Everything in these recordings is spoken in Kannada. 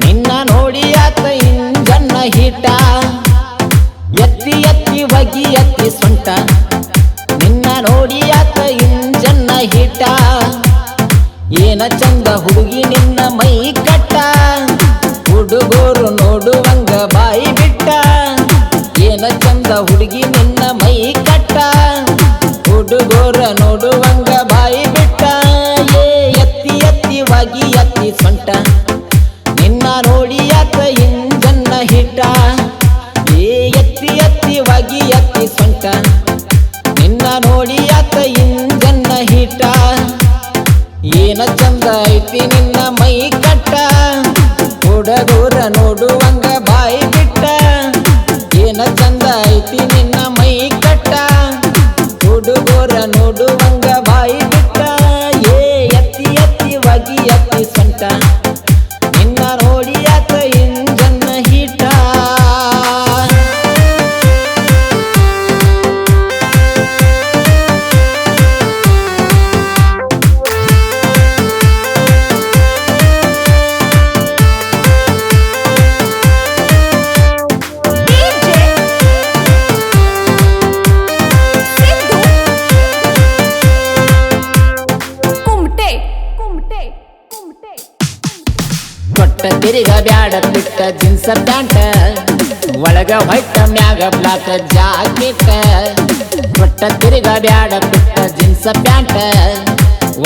ನಿನ್ನ ನೋಡಿ ಆತ ಇಂಜನ್ನ ಹೀಟ ಎತ್ತಿ ಎತ್ತಿ ಒಗಿ ಎತ್ತಿ ಸೊಂಟ ನಿನ್ನ ನೋಡಿ ಆತ ಇಂಜನ್ನ ಹೀಟ ಏನ ಚಂದ ಹುಡುಗಿ ನಿನ್ನ ಮೈ ಕಟ್ಟ ಹುಡುಗೋರು ನೋಡುವಂಗ ಬಾಯಿ ಬಿಟ್ಟ ಏನ ಚಂದ ಹುಡುಗಿ ನಿನ್ನ ಮೈ ಕಟ್ಟ ಹುಡುಗೋರ ನೋಡುವಂಗ ಬಾಯಿ ಬಿಟ್ಟ ಎತ್ತಿ ಎತ್ತಿ ಒಗಿ ಎತ್ತಿ ಸೊಂಟ ನಿನ್ನ ನೋಡಿ ಆತ ಇಂಜನ್ನ ಹಿಟ ಎತ್ತಿ ಎತ್ತಿ ಒಗಿ ಎತ್ತಿ ಸೊಂಟ ನಿನ್ನ ನೋಡಿ ಆತ ಇಂಜನ್ನ ಹಿಟ ಏನ ಚಂದ ಐತಿ ನಿನ್ನ ಮೈ ಕಟ್ಟ ಹುಡುಗೋರ ನೋಡುವಂಗ ಬಾಯಿ ಬಿಟ್ಟ ಏನ ಚಂದ ಐತಿ ನಿನ್ನ ಮೈ ಕಟ್ಟ ಹುಡುಗೋರ ನೋಡುವಂಗ ಬಾಯಿ ಬಿಟ್ಟ ಎತ್ತಿ ಎತ್ತಿ ಒಗಿ ಎತ್ತಿ ಸೊಂಟ ನಿನ್ನ ನೋಡಿ ಆತ ಇಂಜನ್ನ ಹೀಟ ಕೊಟ್ಟ ತಿರುಗ ಬ್ಯಾಡ ಬಿಟ್ಟ ಜೀನ್ಸ ಪ್ಯಾಂಟ ಒಳಗ ಹೊಯ್ಟ ಮ್ಯಾಗ ಬ್ಲಾಕ್ ಜಾಕೆಟ್ ಕೊಟ್ಟ ತಿರುಗ ಬ್ಯಾಡ ಬಿಟ್ಟ ಜೀನ್ಸ ಪ್ಯಾಂಟ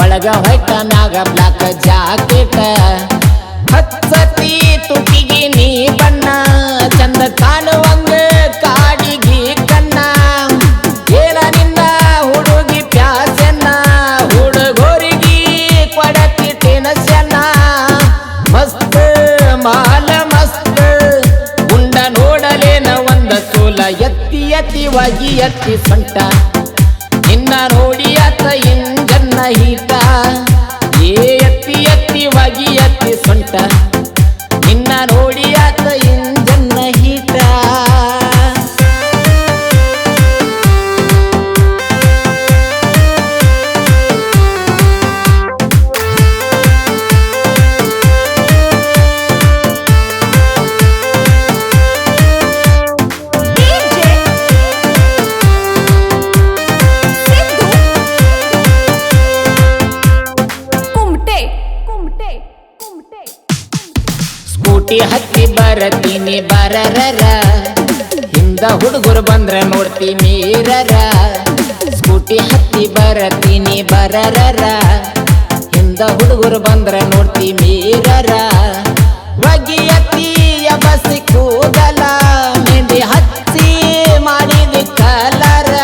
ಒಳಗ ಹೊಯ್ಟ ಮ್ಯಾಗ ಬ್ಲಾಕ್ ಜಾಕೆಟ್ ಹಚ್ಚತಿ ತುಟಿಗೆ ನೀ ಬಣ್ಣ ಚಂದ ಕಾಣುವಂಗ ಕಾಡಿಗೆ ಕಣ್ಣ ಏನ ನಿನ್ನ ಹುಡುಗಿ ಪ್ಯಾಸೆನ್ನ ಹುಡುಗೋರಿಗೆ ಕೊಡತಿ ಟೆನ್ಷನ್ನ ಮಸ್ತ್ ಮಾಲ ಮಸ್ತ್ ಗುಂಡ ನೋಡಲೇನ ಒಂದ ಸೋಲ ಎತ್ತಿ ಎತ್ತಿ ಒಗಿ ಎತ್ತಿ ಸೊಂಟ ನಿನ್ನ ನೋಡಿ ಆತ ಇಂಜನ್ನ ಹೀಟ ಎತ್ತಿ ಎತ್ತಿ ಒಗಿ ಎತ್ತಿ ಸೊಂಟ ನಿನ್ನ ನೋಡಿ ಆತ ಇಂಜನ್ನ ಹೀಟ ಸ್ಕೂಟಿ ಹತ್ತಿ ಬರತೀನಿ ಬರರರ ಹಿಂದ ಹುಡುಗರು ಬಂದ್ರ ನೋಡ್ತಿ ಮೀರರ ಸ್ಕೂಟಿ ಹತ್ತಿ ಬರತೀನಿ ಬರರರ ಹಿಂದ ಹುಡುಗರು ಬಂದ್ರ ನೋಡ್ತಿ ಮೀರರ ಒಗಿ ಎತ್ತಿ ಬಸಿ ಕೂದಲ ಮೆಂದಿ ಹಚ್ಚಿ ಮಾಡಿದ ಕಲರ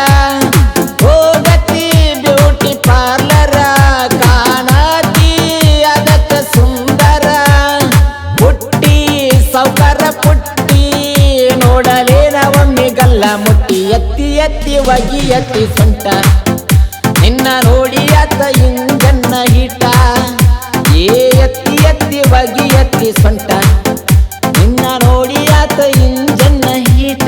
ಹೋಗತಿ ಬ್ಯೂಟಿ ಪಾರ್ಲರ ಕಾಣತಿ ಅದಕ್ಕ ಸುಂದರ ಪುಟ್ಟಿ ಸೌಕರ ಪುಟ್ಟಿ ನೋಡಲೇನ ಒಮ್ಮೆ ಗಲ್ಲ ಮುಟ್ಟಿ ಎತ್ತಿ ಎತ್ತಿ ಒಗಿ ಎತ್ತಿ ಸೊಂಟ ನಿನ್ನ ನೋಡಿ ಆತ ಇಂಜನ್ನ ಹೀಟ ಎತ್ತಿ ಎತ್ತಿ ಒಗಿ ಎತ್ತಿ ಸೊಂಟ ನಿನ್ನ ನೋಡಿ ಆತ ಇಂಜನ್ನ ಹೀಟ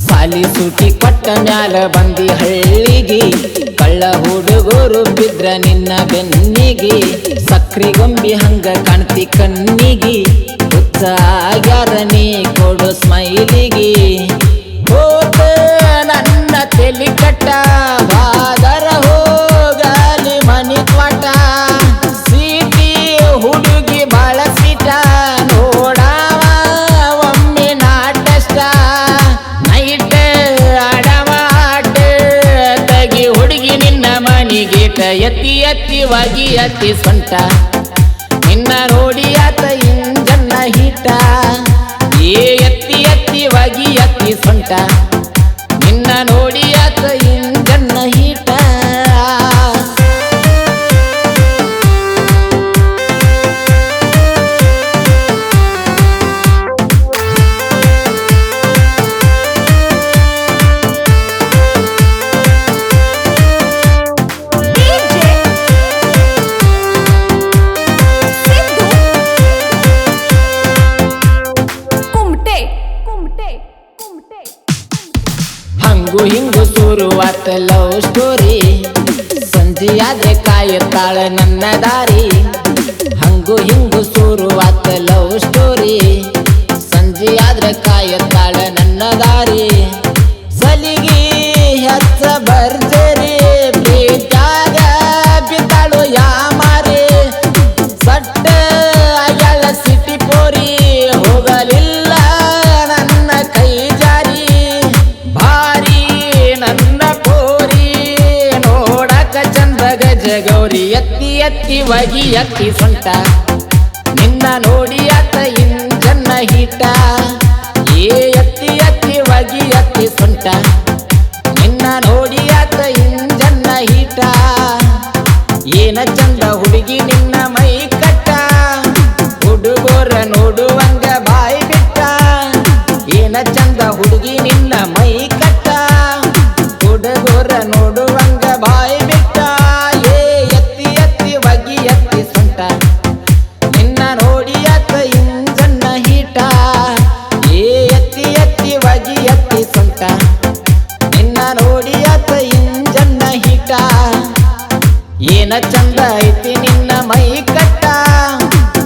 ಸಾಲಿ ಸೂಟಿ ಕೊಟ್ಟ ಮ್ಯಾಲ ಬಂದಿ ಹಳ್ಳಿಗಿ ಕಳ್ಳ ಹುಡುಗರು ಬಿದ್ರ ನಿನ್ನ ಬೆನ್ನಿಗಿ ಸಕ್ರಿ ಗೊಂಬಿ ಹಂಗ ಕಾಣ್ತಿ ಕಣ್ಣಿಗಿ ಹುಚ್ಚ ಆಗ್ಯಾರ ನೀ ಕೊಡು ಸ್ಮೈಲಿಗಿ ಹೋತ ನನ್ನ ತೆಲಿ ಕಟ್ಟ ಬಾದರ ಹೋಗಲಿ ಮನಿ ತ್ವಾಟ ಸೀಟಿ ಹುಡುಗಿ ಬಾಳ ಸೀಟ ನೋಡಾವ ಒಮ್ಮೆ ನಾಟಷ್ಟ ನೈಟ್ ಆಡವಾಟ ತಗಿ ಹುಡುಗಿ ನಿನ್ನ ಮನಿಗೇಟ ಎತ್ತಿ ಎತ್ತಿ ಒಗಿ ಎತ್ತಿ ಸೊಂಟ ನಿನ್ನ ನೋಡಿ ಆತ ಇಂಜನ್ನ ಹೀಟ ಎತ್ತಿ ಎತ್ತಿ ಒಗಿ ಎತ್ತಿ ಸೊಂಟ ನಿನ್ನ ನೋಡಿ ಆತ ಇಂಜನ್ನ ಹೀಟ ಹಂಗು ಹಿಂಗು ಶುರುವಾತ ಲವ್ ಸ್ಟೋರಿ ಸಂಜೆಯಾದ್ರೆ ಕಾಯುತ್ತಾಳ ನನ್ನ ದಾರಿ ಹಂಗು ಹಿಂಗು ಶುರುವಾತ ಲವ್ ಸ್ಟೋರಿ ಸಂಜೆಯಾದ್ರೆ ಕಾಯುತ್ತಾಳ ನನ್ನ ದಾರಿ ಸಲಿಗಿ ಹೆಚ್ಚ ಬರ್ಜರಿ ಪ್ರೀತ್ಯಾಗ ಬಿದ್ದಾಳು ಯಾಮಾರಿ ಸಟ್ಟ ಅಯ್ಯಾಳ ಸಿಟಿ ಪೋರಿ ಹೋಗಲಿಲ್ಲ ನನ್ನ ಕೈ ಜಾರಿ ಭಾರಿ ನನ್ನ ಪೋರಿ ನೋಡಕ ಚಂದ ಗಜಗೌರಿ ಎತ್ತಿ ಎತ್ತಿ ಒಗಿ ಎತ್ತಿ ಸೊಂಟ ನಿನ್ನ ನೋಡಿ ಆತ ಇಂಜನ್ನ ಹಿಟ ಎತ್ತಿ ಎತ್ತಿ ಒಗಿ ಎತ್ತಿ ಸೊಂಟ ನಿನ್ನ ನೋಡಿ ಆತ ಇಂಜನ್ನ ಹಿಟ ಏನ ಚಂದ ಹುಡುಗಿ ನಿನ್ನ ಮೈ ಕಟ್ಟ ಹುಡುಗೋರ ನೋಡುವಂಗ ಬಾಯಿ ಬಿಟ್ಟ ಏನ ಚಂದ ಹುಡುಗಿ ನಿನ್ನ ಮೈ ಕಟ್ಟ ಹುಡುಗೋರ ನೋಡುವಂಗ ಬಾಯಿ ಬಿಟ್ಟ ಎತ್ತಿ ಎತ್ತಿ ಒಗಿ ಎತ್ತಿ ಸೊಂಟ ನಿನ್ನ ನೋಡಿ ಆತ ಇಂಜನ್ನ ಹಿಟ ಎತ್ತಿ ಎತ್ತಿ ಒಗಿ ಎತ್ತಿ ಸೊಂಟ ನಿನ್ನ ನೋಡಿ ಆತ ಇಂಜನ್ನ ಹಿಟ ಏನ ಚಂದ ಐತಿ ನಿನ್ನ ಮೈ ಕಟ್ಟ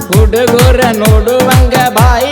ಹುಡುಗರ ನೋಡುವಂಗ ಬಾಯಿ